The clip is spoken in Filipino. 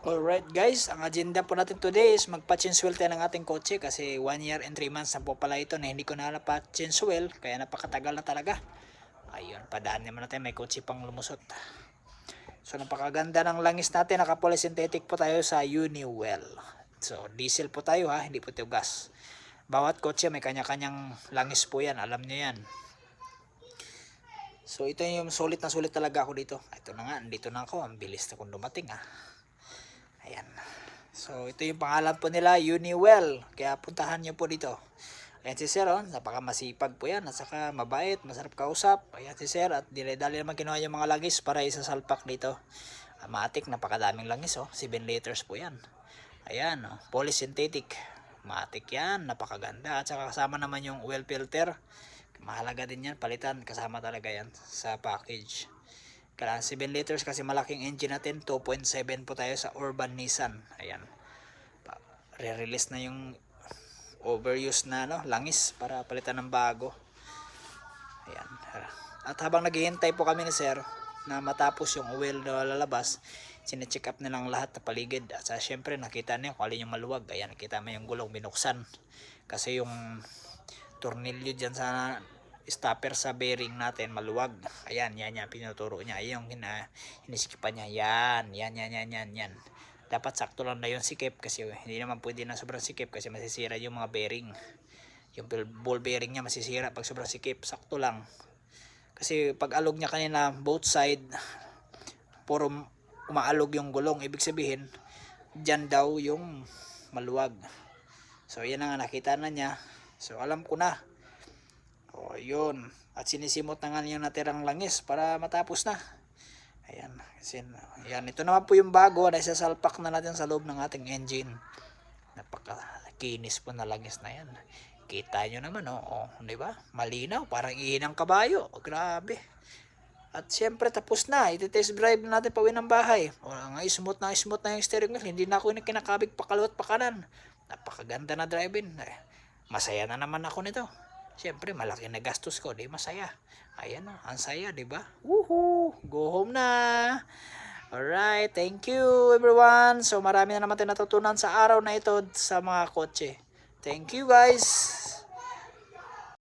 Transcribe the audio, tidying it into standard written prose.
Alright guys, ang agenda po natin today is magpa-chainsail tayo ng ating kotse kasi 1 year and 3 months na po pala ito na hindi ko na napa-chainsail kaya napakatagal na talaga. Ayun, padaan naman natin, may kotse pang lumusot. So napakaganda ng langis natin, naka-polysynthetic po tayo sa Uniwell. So diesel po tayo ha, hindi po ito gas. Bawat kotse may kanya-kanyang langis po yan, alam nyo yan. So ito yung sulit na sulit talaga ako dito. Ito na nga, andito na ako, ang bilis na kung dumating ha. Ayan. So, ito yung pangalan po nila, Uniwell. Kaya puntahan nyo po dito. Ayan si Sir, oh. Napakamasipag po yan. At saka mabait, masarap kausap. Ayan si Sir. At dali-dali naman kinuha yung mga langis para isasalpak dito. Matik, napakadaming langis, oh. 7 liters po yan. Ayan, oh. Polysynthetic. Matik yan, napakaganda. At saka kasama naman yung oil filter. Mahalaga din yan, palitan. Kasama talaga yan sa package. Kailangan 7 liters kasi malaking engine natin. 2.7 po tayo sa Urban Nissan. Ayan. Re-release na yung overuse na langis para palitan ng bago. Ayan. At habang naghihintay po kami ni Sir na matapos yung oil na lalabas, sine-check up nilang lahat na paligid. At syempre nakita niyo kung alin yung maluwag. Ayan, nakita mo yung gulong binuksan. Kasi yung tornilyo dyan sa stopper sa bearing natin maluwag. Ayan, yan pinuturo niya. Ayun yung hinisikipan niya. Yan. Dapat sakto lang na yung sikip kasi hindi naman pwede na sobrang sikip kasi masisira yung mga bearing. Yung ball bearing niya masisira pag sobrang sikip. Sakto lang. Kasi pag alog niya kanina both side puro umaalog yung gulong. Ibig sabihin dyan daw yung maluwag. So yan nga nakita na niya. So alam ko na. O yun. At sinisimot na nga yung natirang langis para matapos na. Ayan. Ayan. Ito naman po yung bago na isasalpak na natin sa loob ng ating engine. Napakakinis po na langis na yan. Kita nyo naman oh. Di ba? Malinaw. Parang ihinang kabayo. Grabe. At syempre tapos na. Iti-test drive na natin pauwi ng bahay. O nga smooth na yung steering wheel. Hindi na ako yung kinakabig pa kaliwat pa kanan. Napakaganda na driving. Masaya na naman ako nito. Siyempre, malaki na gastos ko, di masaya. Ayan o, ang saya, di ba? Woohoo! Go home na! Alright, thank you everyone. So, marami na naman tayo natutunan sa araw na ito sa mga kotse. Thank you guys!